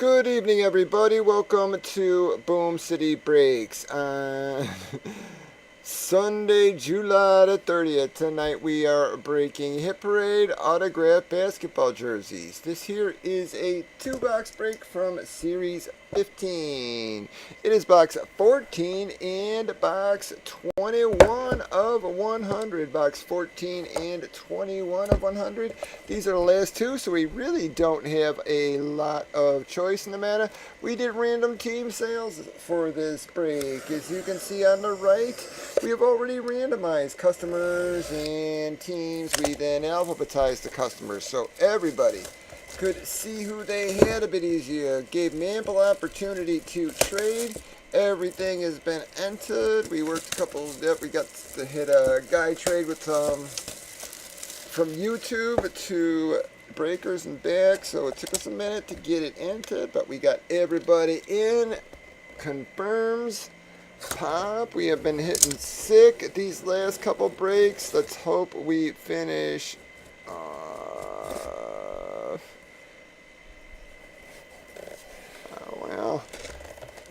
Good evening, everybody. Welcome to Boom City Breaks on Sunday, July the 30th. Tonight we are breaking Hit Parade autographed basketball jerseys. This here is a two-box break from Series 15. It is box 14 and box 21 of 100. Box 14 and 21 of 100. These are the last two, so we really don't have a lot of choice in the matter. We did random team sales for this break. As you can see on the right, we have already randomized customers and teams. We then alphabetized the customers, so everybody could see who they had a bit easier. Gave me ample opportunity to trade. Everything has been entered. We worked a couple. Yep, we got to hit a guy trade with from YouTube to breakers and back. So it took us a minute to get it entered, but we got everybody in. Confirms. Pop. We have been hitting sick these last couple breaks. Let's hope we finish.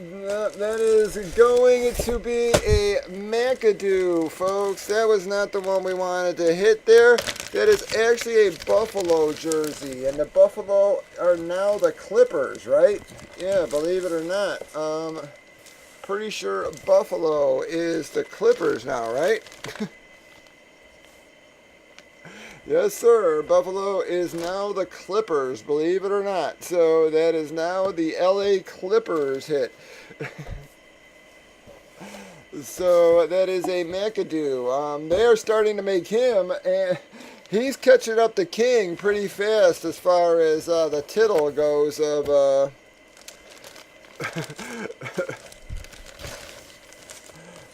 Well, that is going to be a Mcadoo, folks. That was not the one we wanted to hit there. That is actually a Buffalo jersey, and the Buffalo are now the Clippers, right? Yeah, believe it or not. Pretty sure Buffalo is the Clippers now, right? Yes, sir. Buffalo is now the Clippers, believe it or not. So that is now the LA Clippers hit. So that is a Mcadoo. They are starting to make him, and he's catching up to King pretty fast as far as the tittle goes of...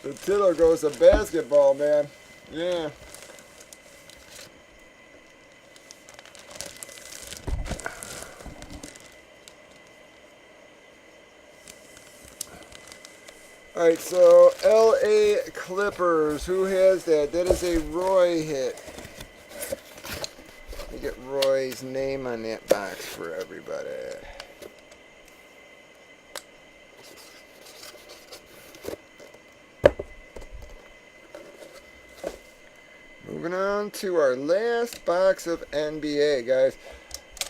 the tittle goes of basketball, man. Yeah. Alright, so LA Clippers, who has that? That is a Roy hit. Let me get Roy's name on that box for everybody. Moving on to our last box of NBA, guys.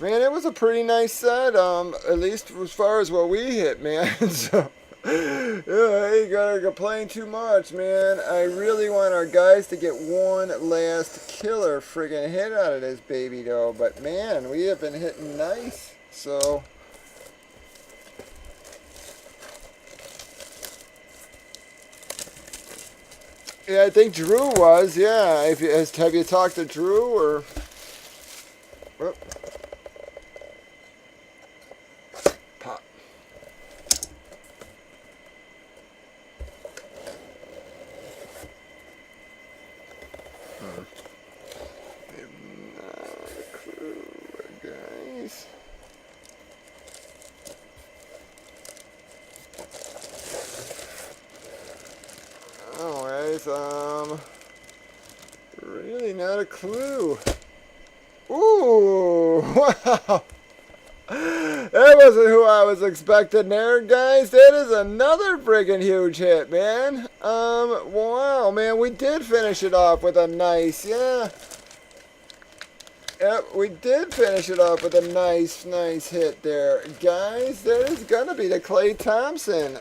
Man, it was a pretty nice set, at least as far as what we hit, man. So... yeah, I ain't gonna complain too much, man. I really want our guys to get one last killer friggin' hit out of this baby, though. But, man, we have been hitting nice, so... yeah, I think Drew was, yeah. Have you talked to Drew, or... oh. Pop. Not a clue, guys. Alright, really not a clue. Ooh, wow. That wasn't who I was expecting there, guys. That is another friggin' huge hit, man. Wow, man, we did finish it off with a nice, yeah. Yep, we did finish it off with a nice hit there. Guys, that is gonna be the Klay Thompson.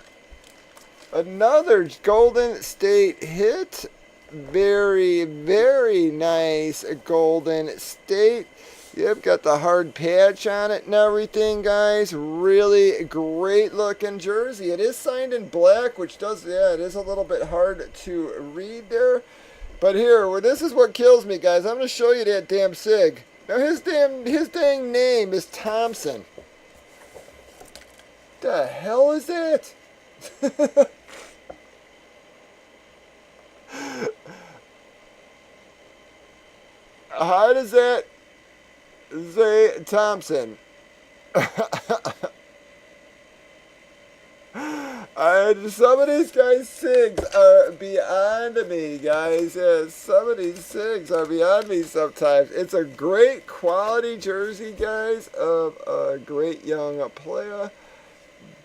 Another Golden State hit. Very, very nice Golden State. Yep, got the hard patch on it and everything, guys. Really great looking jersey. It is signed in black, which does, yeah, it is a little bit hard to read there. But here, well, this is what kills me, guys. I'm going to show you that damn sig. Now, his dang name is Thompson. The hell is that? How does that say Thompson? I Some of these guys' SIGs are beyond me, guys. Yeah, some of these SIGs are beyond me sometimes. It's a great quality jersey, guys, of a great young player.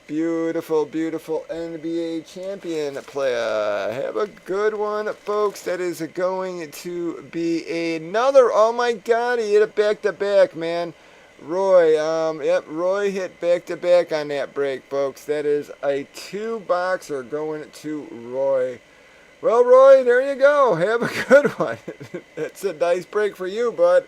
Beautiful, beautiful NBA champion player. Have a good one, folks. That is going to be another. Oh my God, he hit it back to back, man. Roy, yep, Roy hit back to back on that break, folks. That is a 2-boxer going to Roy. Well, Roy, there you go. Have a good one. That's a nice break for you, bud.